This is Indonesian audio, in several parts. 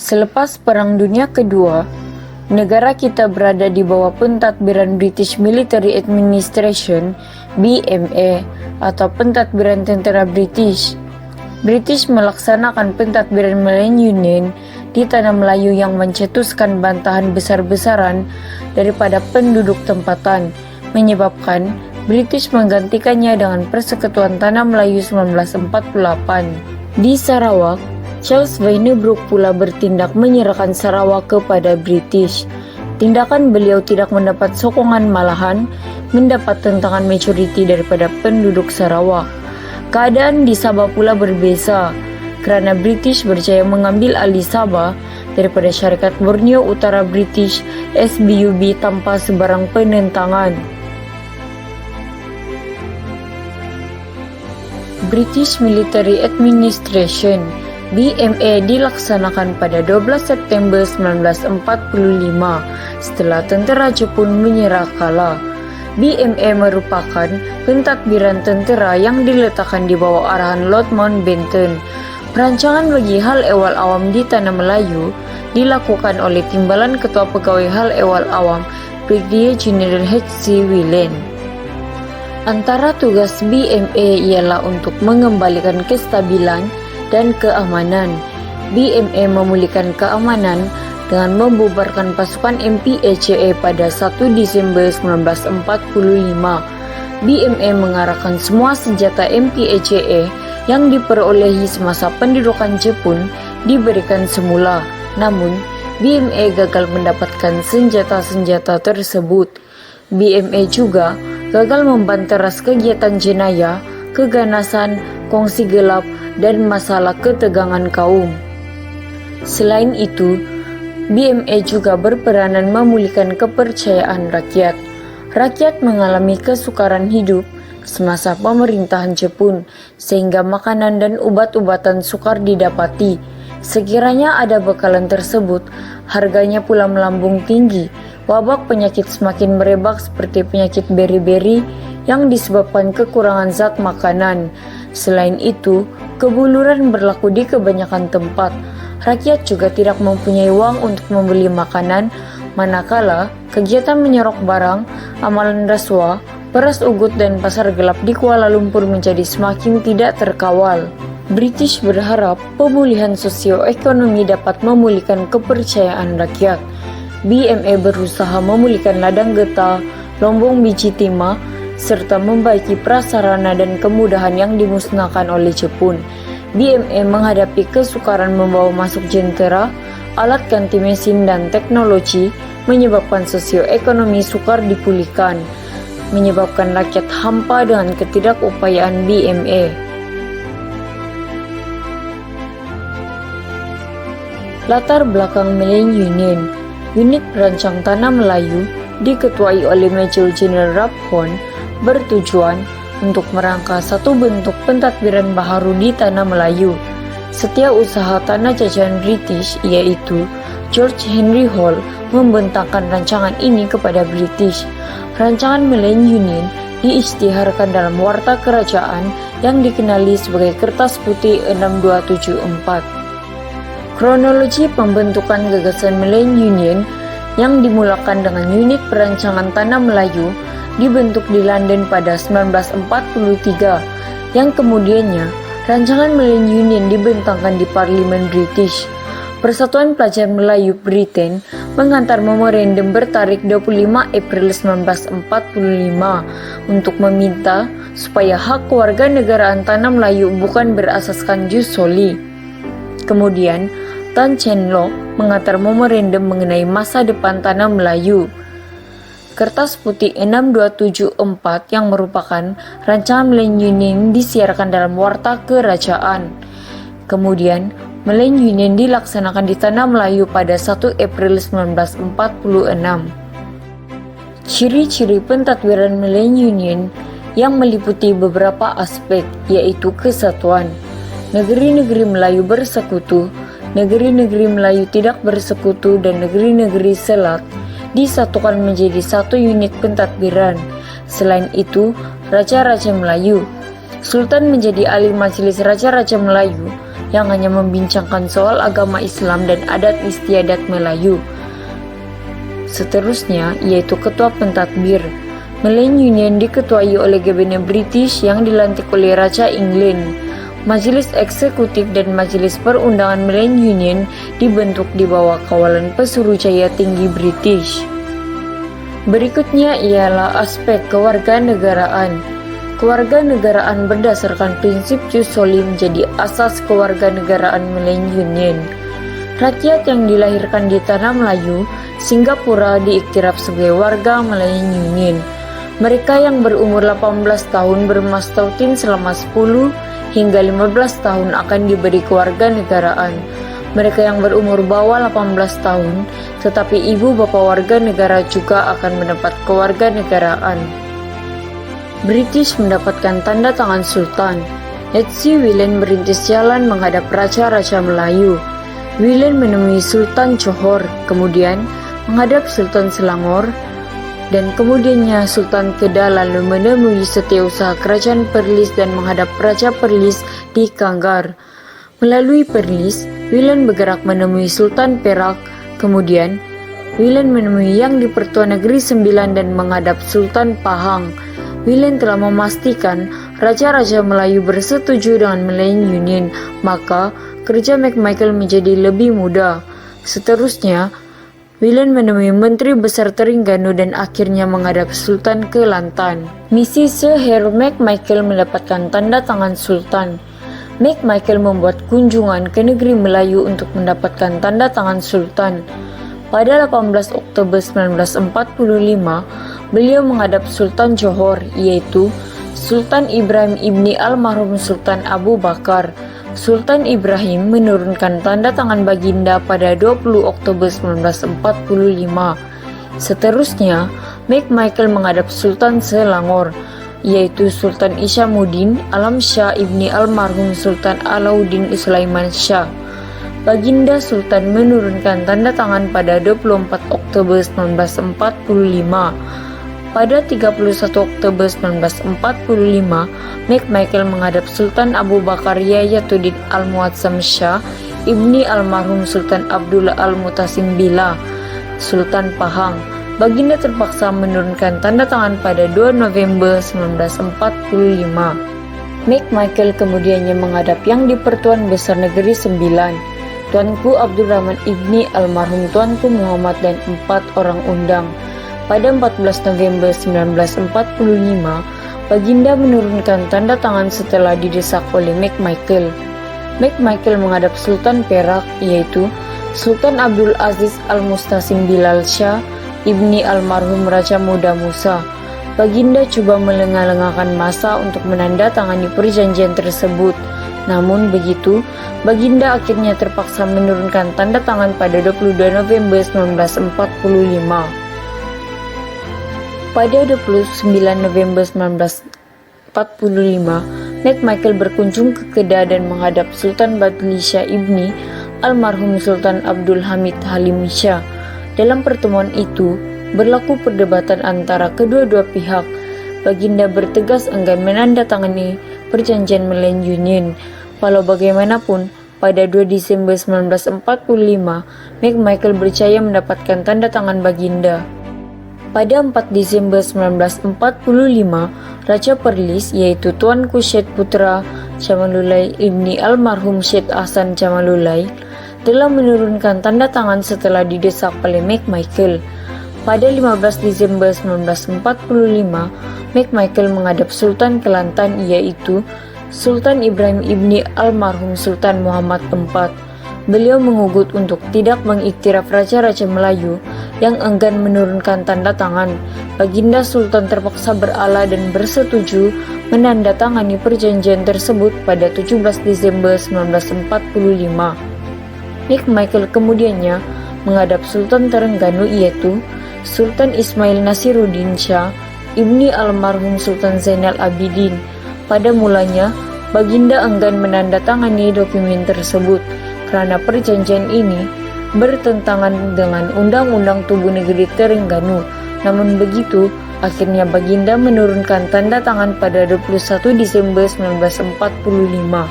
Selepas Perang Dunia Kedua, negara kita berada di bawah pentadbiran British Military Administration (BMA) atau pentadbiran tentara British. British melaksanakan pentadbiran Melayu di tanah Melayu yang mencetuskan bantahan besar-besaran daripada penduduk tempatan, menyebabkan British menggantikannya dengan Persekutuan Tanah Melayu 1948. Di Sarawak, Charles Wynebrook pula bertindak menyerahkan Sarawak kepada British. Tindakan beliau tidak mendapat sokongan, malahan mendapat tentangan majoriti daripada penduduk Sarawak. Keadaan di Sabah pula berbeza, kerana British berjaya mengambil alih Sabah daripada Syarikat Borneo Utara British SBUB tanpa sebarang penentangan. British Military Administration (BMA) dilaksanakan pada 12 September 1945 setelah tentera Jepun menyerah kalah. BMA merupakan pentadbiran tentera yang diletakkan di bawah arahan Lord Mountbatten. Perancangan bagi hal ehwal awam di Tanah Melayu dilakukan oleh Timbalan Ketua Pegawai Hal Ehwal Awam Brigadier General H.C. Whelan. Antara tugas BMA ialah untuk mengembalikan kestabilan dan keamanan. BMA memulihkan keamanan dengan membubarkan pasukan MPACA pada 1 Disember 1945. BMA mengarahkan semua senjata MPACA yang diperolehi semasa pendudukan Jepun diberikan semula. Namun, BMA gagal mendapatkan senjata-senjata tersebut. BMA juga gagal membanteras kegiatan jenayah, keganasan, kongsi gelap, dan masalah ketegangan kaum. Selain itu, BMA juga berperanan memulihkan kepercayaan rakyat. Rakyat mengalami kesukaran hidup semasa pemerintahan Jepun, sehingga makanan dan obat-obatan sukar didapati. Sekiranya ada bekalan tersebut, harganya pula melambung tinggi. Wabak penyakit semakin merebak seperti penyakit beri-beri yang disebabkan kekurangan zat makanan. Selain itu, kebuluran berlaku di kebanyakan tempat. Rakyat juga tidak mempunyai uang untuk membeli makanan, manakala kegiatan menyerok barang, amalan rasuah, peras ugut dan pasar gelap di Kuala Lumpur menjadi semakin tidak terkawal. British berharap pemulihan sosioekonomi dapat memulihkan kepercayaan rakyat. BMA berusaha memulihkan ladang getah, lombong biji timah, serta membaiki prasarana dan kemudahan yang dimusnahkan oleh Jepun. BMA menghadapi kesukaran membawa masuk jentera, alat ganti mesin dan teknologi, menyebabkan sosioekonomi sukar dipulihkan, menyebabkan rakyat hampa dengan ketidakupayaan BMA. Latar belakang Melayu Union. Unit Perancang Tanah Melayu diketuai oleh Major General Rapon bertujuan untuk merangka satu bentuk pentadbiran baharu di Tanah Melayu. Setiausaha tanah jajahan British, yaitu George Henry Hall, membentangkan rancangan ini kepada British. Rancangan Melayu Union diisytiharkan dalam Warta Kerajaan yang dikenali sebagai Kertas Putih 6274. Kronologi pembentukan gagasan Melayu Union yang dimulakan dengan Unit Perancangan Tanah Melayu dibentuk di London pada 1943, yang kemudiannya rancangan Melayu Union dibentangkan di Parlimen British. Persatuan Pelajar Melayu Britain menghantar memorandum bertarikh 25 April 1945 untuk meminta supaya hak kewarganegaraan Tanah Melayu bukan berasaskan jus soli. Kemudian, Tan Cheng Lock menghantar memorandum mengenai masa depan Tanah Melayu. Kertas Putih 6274 yang merupakan rancangan Melayu Union disiarkan dalam Warta Kerajaan. Kemudian, Melayu Union dilaksanakan di Tanah Melayu pada 1 April 1946. Ciri-ciri pentadbiran Melayu Union yang meliputi beberapa aspek, yaitu kesatuan. Negeri-negeri Melayu bersekutu, negeri-negeri Melayu tidak bersekutu, dan negeri-negeri selat disatukan menjadi satu unit pentadbiran. Selain itu, Raja-Raja Melayu. Sultan menjadi ahli majelis Raja-Raja Melayu yang hanya membincangkan soal agama Islam dan adat istiadat Melayu. Seterusnya yaitu Ketua Pentadbir. Malayan Union diketuai oleh Kabinet British yang dilantik oleh Raja England. Majelis Eksekutif dan Majelis Perundangan Malayan Union dibentuk di bawah kawalan Pesuruhjaya Tinggi British. Berikutnya ialah aspek kewarganegaraan. Kewarganegaraan berdasarkan prinsip jus soli menjadi asas kewarganegaraan Malayan Union. Rakyat yang dilahirkan di tanah Melayu, Singapura diiktiraf sebagai warga Malayan Union. Mereka yang berumur 18 tahun bermastautin selama 10 hingga 15 tahun akan diberi kewarganegaraan. Mereka yang berumur bawah 18 tahun, tetapi ibu bapa warga negara juga akan mendapat kewarganegaraan. British mendapatkan tanda tangan Sultan. H.C. William merintis jalan menghadap raja-raja Melayu. William menemui Sultan Johor, kemudian menghadap Sultan Selangor, dan kemudiannya Sultan Kedah lalu menemui Setiausaha Kerajaan Perlis dan menghadap Raja Perlis di Kanggar. Melalui Perlis, William bergerak menemui Sultan Perak, kemudian William menemui Yang di Pertuan Negeri Sembilan dan menghadap Sultan Pahang. William telah memastikan raja-raja Melayu bersetuju dengan Malayan Union, maka kerja McMichael menjadi lebih mudah. Seterusnya, William menemui Menteri Besar Terengganu dan akhirnya menghadap Sultan Kelantan. Misi Sir Harold McMichael mendapatkan tanda tangan Sultan. McMichael membuat kunjungan ke negeri Melayu untuk mendapatkan tanda tangan Sultan. Pada 18 Oktober 1945, beliau menghadap Sultan Johor, yaitu Sultan Ibrahim ibni almarhum Sultan Abu Bakar. Sultan Ibrahim menurunkan tanda tangan baginda pada 20 Oktober 1945. Seterusnya, McMichael menghadap Sultan Selangor, yaitu Sultan Isyamuddin Alam Shah ibni almarhum Sultan Alauddin Sulaiman Shah. Baginda Sultan menurunkan tanda tangan pada 24 Oktober 1945. Pada 31 Oktober 1945, McMichael menghadap Sultan Abu Bakar Yayatuddin Al-Muazzam Shah ibni almarhum Sultan Abdullah Al-Mutasim Billah, Sultan Pahang. Baginda terpaksa menurunkan tanda tangan pada 2 November 1945. McMichael kemudiannya menghadap Yang di Pertuan Besar Negeri Sembilan, Tuanku Abdul Rahman ibni almarhum Tuanku Muhammad dan 4 orang undang. Pada 14 November 1945, Baginda menurunkan tanda tangan setelah didesak oleh McMichael. McMichael menghadap Sultan Perak, yaitu Sultan Abdul Aziz Al-Mustasim Bilal Shah ibni almarhum Raja Muda Musa. Baginda coba melengah-lengahkan masa untuk menandatangani perjanjian tersebut. Namun begitu, Baginda akhirnya terpaksa menurunkan tanda tangan pada 22 November 1945. Pada 29 November 1945, McMichael berkunjung ke Kedah dan menghadap Sultan Badli Shah ibni almarhum Sultan Abdul Hamid Halim Shah. Dalam pertemuan itu, berlaku perdebatan antara kedua-dua pihak. Baginda bertegas enggan menandatangani perjanjian Malayan Union. Walau bagaimanapun, pada 2 Desember 1945, McMichael percaya mendapatkan tanda tangan Baginda. Pada 4 Desember 1945, Raja Perlis, yaitu Tuanku Syed Putra Jamalulai ibni almarhum Syed Hasan Jamalulai, telah menurunkan tanda tangan setelah didesak oleh McMichael. Pada 15 Desember 1945, McMichael menghadap Sultan Kelantan, yaitu Sultan Ibrahim ibni almarhum Sultan Muhammad IV. Beliau mengugut untuk tidak mengiktiraf raja-raja Melayu yang enggan menurunkan tanda tangan. Baginda Sultan terpaksa berala dan bersetuju menandatangani perjanjian tersebut pada 17 Desember 1945. McMichael kemudiannya menghadap Sultan Terengganu, yaitu Sultan Ismail Nasiruddin Shah ibni almarhum Sultan Zainal Abidin. Pada mulanya, Baginda enggan menandatangani dokumen tersebut karena perjanjian ini bertentangan dengan Undang-Undang Tubuh Negeri Terengganu. Namun begitu, akhirnya Baginda menurunkan tanda tangan pada 21 Desember 1945.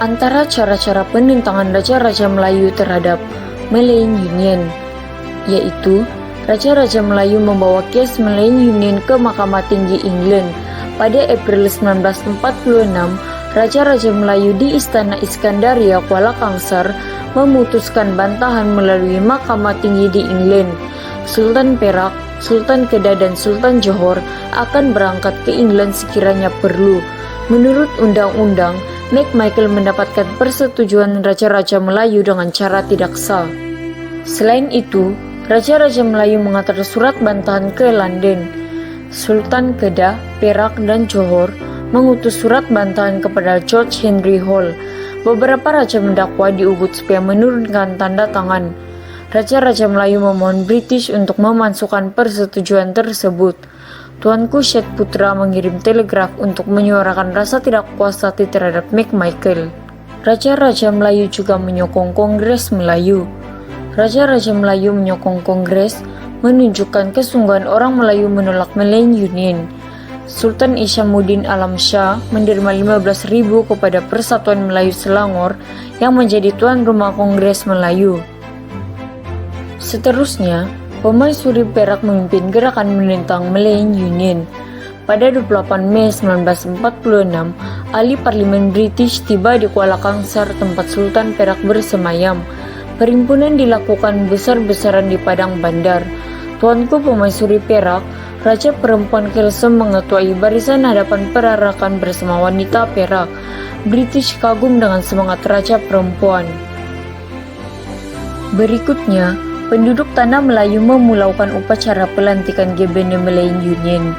Antara cara-cara penentangan Raja-Raja Melayu terhadap Malayan Union, yaitu Raja-Raja Melayu membawa kes Malayan Union ke Mahkamah Tinggi England. Pada April 1946, Raja-Raja Melayu di Istana Iskandaria, Kuala Kangsar memutuskan bantahan melalui Mahkamah Tinggi di England. Sultan Perak, Sultan Kedah, dan Sultan Johor akan berangkat ke England sekiranya perlu. Menurut undang-undang, McMichael mendapatkan persetujuan Raja-Raja Melayu dengan cara tidak sah. Selain itu, Raja-Raja Melayu mengantar surat bantahan ke London. Sultan Kedah, Perak, dan Johor mengutus surat bantahan kepada George Henry Hall. Beberapa raja mendakwa di Ubud supaya menurunkan tanda tangan. Raja-Raja Melayu memohon British untuk memasukkan persetujuan tersebut. Tuanku Syed Putra mengirim telegraf untuk menyuarakan rasa tidak puas hati terhadap McMichael. Raja-Raja Melayu juga menyokong Kongres Melayu. Raja-Raja Melayu menyokong Kongres menunjukkan kesungguhan orang Melayu menolak Malayan Union. Sultan Isyamuddin Alam Shah menerima 15.000 kepada Persatuan Melayu Selangor yang menjadi tuan rumah Kongres Melayu. Seterusnya, Pemaisuri Perak memimpin gerakan menentang Malayan Union. Pada 28 Mei 1946, ahli parlemen British tiba di Kuala Kangsar tempat Sultan Perak bersemayam. Perimpunan dilakukan besar-besaran di padang bandar. Tuanku Pemaisuri Perak, Raja Perempuan Kelsem mengetuai barisan hadapan perarakan bersama wanita Perak. British kagum dengan semangat Raja Perempuan. Berikutnya, penduduk tanah Melayu memulaukan upacara pelantikan Gebene Malayan Union.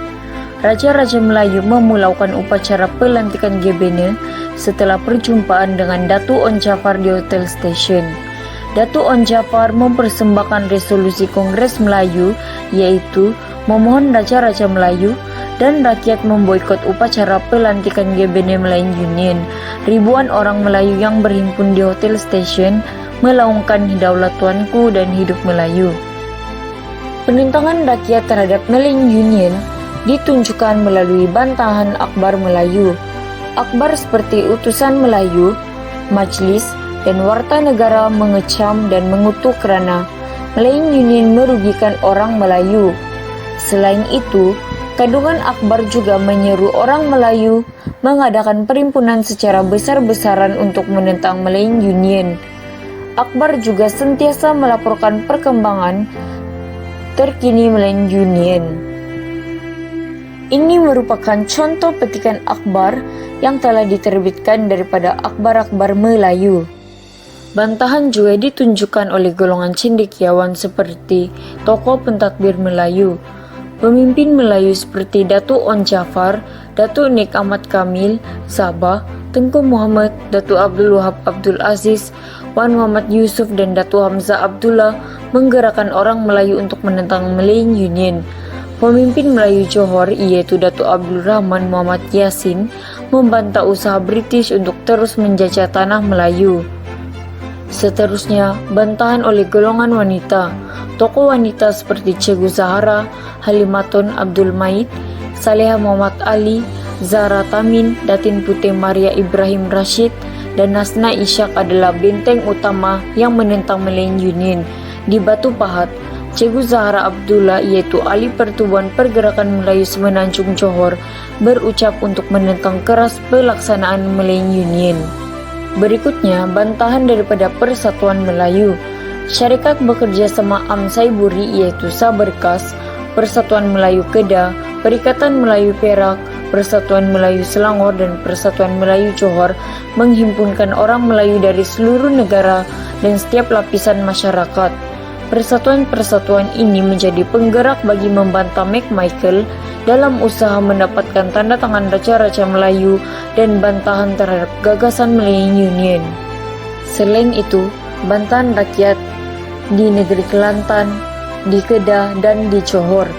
Raja-Raja Melayu memulaukan upacara pelantikan Gebene setelah perjumpaan dengan Datu On Jafar di Hotel Station. Datu On Jafar mempersembahkan resolusi Kongres Melayu, yaitu memohon Raja-Raja Melayu dan rakyat memboikot upacara pelantikan Gebene Malayan Union. Ribuan orang Melayu yang berhimpun di Hotel Station melaungkan Daulat Tuanku dan Hidup Melayu. Penentangan rakyat terhadap Malayan Union ditunjukkan melalui bantahan Akhbar Melayu. Akhbar seperti utusan Melayu, Majlis, dan Warta Negara mengecam dan mengutuk kerana Malayan Union merugikan orang Melayu. Selain itu, kandungan Akhbar juga menyeru orang Melayu mengadakan perimpunan secara besar-besaran untuk menentang Malayan Union. Akhbar juga sentiasa melaporkan perkembangan terkini Malayan Union. Ini merupakan contoh petikan akhbar yang telah diterbitkan daripada akhbar-akhbar Melayu. Bantahan juga ditunjukkan oleh golongan cendekiawan seperti tokoh pentadbir Melayu. Pemimpin Melayu seperti Datu On Jafar, Datu Nik Ahmad Kamil, Sabah, Tengku Muhammad, Datu Abdul Wahab Abdul Aziz, Wan Muhammad Yusuf, dan Datu Hamzah Abdullah menggerakkan orang Melayu untuk menentang Malayan Union. Pemimpin Melayu Johor, yaitu Datu Abdul Rahman Muhammad Yasin, membantah usaha British untuk terus menjajah tanah Melayu. Seterusnya, bantahan oleh golongan wanita. Tokoh wanita seperti Cikgu Zahra, Halimatun Abdul Maid, Saleha Muhammad Ali, Zahra Tamin, Datin Putih Maria Ibrahim Rashid, dan Nasna Ishak adalah benteng utama yang menentang Malayan Union. Di Batu Pahat, Cikgu Zahra Abdullah, yaitu ahli pertubuhan pergerakan Melayu Semenanjung Johor, berucap untuk menentang keras pelaksanaan Malayan Union. Berikutnya, bantahan daripada Persatuan Melayu. Syarikat bekerja sama Amsaiburi, yaitu Saberkas, Persatuan Melayu Kedah, Perikatan Melayu Perak, Persatuan Melayu Selangor, dan Persatuan Melayu Johor menghimpunkan orang Melayu dari seluruh negara dan setiap lapisan masyarakat. Persatuan-persatuan ini menjadi penggerak bagi membantah McMichael dalam usaha mendapatkan tanda tangan Raja-Raja Melayu dan bantahan terhadap gagasan Malayan Union. Selain itu, bantahan rakyat di negeri Kelantan, di Kedah, dan di Johor.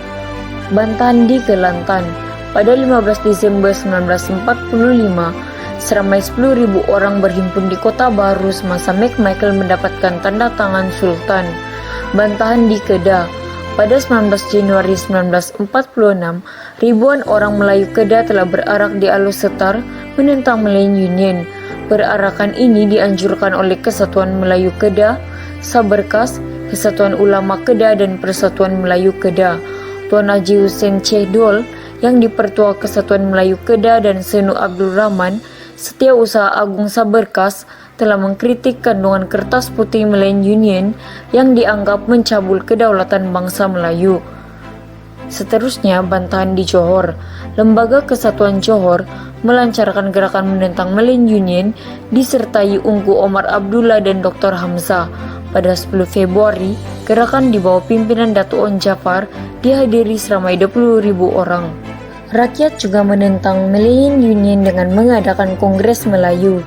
Bantahan di Kelantan. Pada 15 Desember 1945, seramai 10.000 orang berhimpun di Kota Baru semasa McMichael mendapatkan tanda tangan Sultan. Bantahan di Kedah. Pada 19 Januari 1946, ribuan orang Melayu Kedah telah berarak di Alor Setar menentang Malayan Union. Perarakan ini dianjurkan oleh Kesatuan Melayu Kedah, Saberkas, Kesatuan Ulama Kedah dan Persatuan Melayu Kedah. Tuan Haji Hussein Cehdol yang dipertua Kesatuan Melayu Kedah dan Senu Abdul Rahman, Setiausaha Agung Saberkas, telah mengkritik kandungan kertas putih Malayan Union yang dianggap mencabul kedaulatan bangsa Melayu. Seterusnya, bantahan di Johor. Lembaga Kesatuan Johor melancarkan gerakan menentang Malayan Union disertai Ungku Omar Abdullah dan Dr. Hamzah. Pada 10 Februari, gerakan di bawah pimpinan Datuk On Jafar dihadiri seramai 20.000 orang. Rakyat juga menentang Malayan Union dengan mengadakan Kongres Melayu.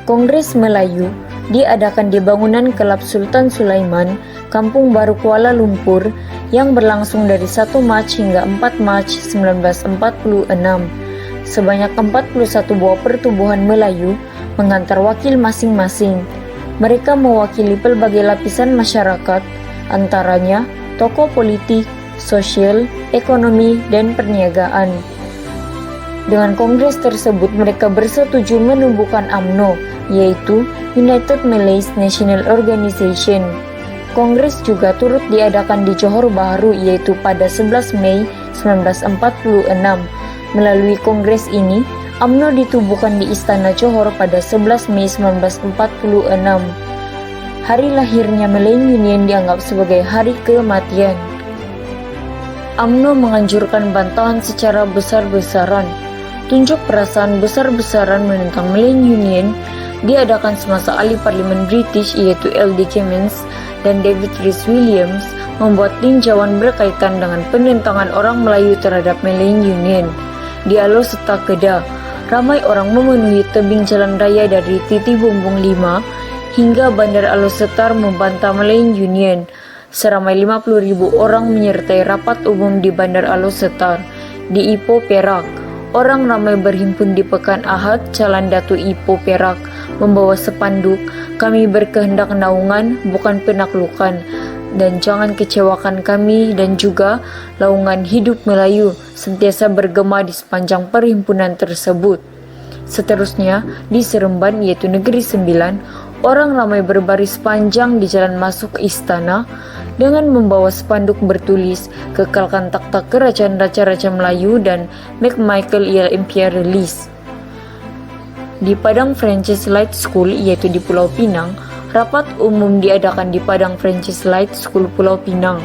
Kongres Melayu diadakan di bangunan Kelab Sultan Sulaiman, Kampung Baru Kuala Lumpur yang berlangsung dari 1 Mac hingga 4 Mac 1946. Sebanyak 41 buah pertubuhan Melayu mengantar wakil masing-masing. Mereka mewakili pelbagai lapisan masyarakat, antaranya tokoh politik, sosial, ekonomi, dan perniagaan. Dengan kongres tersebut mereka bersetuju menumbuhkan UMNO, yaitu United Malays National Organization. Kongres juga turut diadakan di Johor Bahru, yaitu pada 11 Mei 1946. Melalui kongres ini, UMNO ditubuhkan di Istana Johor pada 11 Mei 1946. Hari lahirnya Malayan Union dianggap sebagai hari kematian. UMNO menganjurkan bantahan secara besar-besaran. Tunjuk perasaan besar-besaran menentang Malayan Union diadakan semasa ahli Parlimen British yaitu L.D. Cummins dan David Rhys-Williams membuat tinjauan berkaitan dengan penentangan orang Melayu terhadap Malayan Union. Di Alor-Setar Kedah, ramai orang memenuhi tebing jalan raya dari Titi Bumbung 5 hingga Bandar Alor-Setar membantah Malayan Union. Seramai 50.000 orang menyertai rapat umum di Bandar Alor-Setar. Di Ipoh, Perak, orang ramai berhimpun di Pekan Ahad, Jalan Datu Ipoh, Perak, membawa sepanduk, "Kami berkehendak naungan, bukan penaklukan, dan jangan kecewakan kami," dan juga "Laungan Hidup Melayu" sentiasa bergema di sepanjang perhimpunan tersebut. Seterusnya, di Seremban, yaitu Negeri Sembilan, orang ramai berbaris panjang di jalan masuk istana dengan membawa spanduk bertulis "Kekalkan takhta kerajaan Raja-Raja Melayu" dan "Make Michael Ia Imperialis". Di Padang Francis Light School, yaitu di Pulau Pinang, rapat umum diadakan di Padang Francis Light School, Pulau Pinang.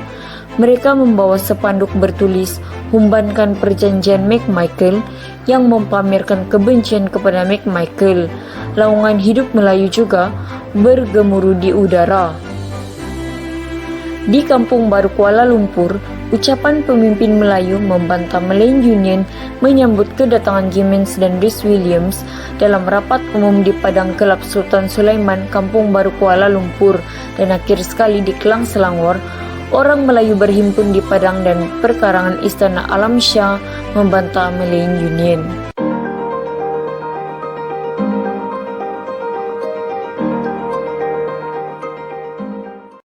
Mereka membawa spanduk bertulis "Humbankan Perjanjian Make Michael" yang mempamerkan kebencian kepada Make Michael. Laungan Hidup Melayu juga bergemuruh di udara. Di Kampung Baru Kuala Lumpur, ucapan pemimpin Melayu membantah Malayan Union menyambut kedatangan Cummins dan Rhys-Williams dalam rapat umum di Padang Kelab Sultan Sulaiman, Kampung Baru Kuala Lumpur, dan akhir sekali di Kelang Selangor, orang Melayu berhimpun di Padang dan perkarangan Istana Alam Shah membantah Malayan Union.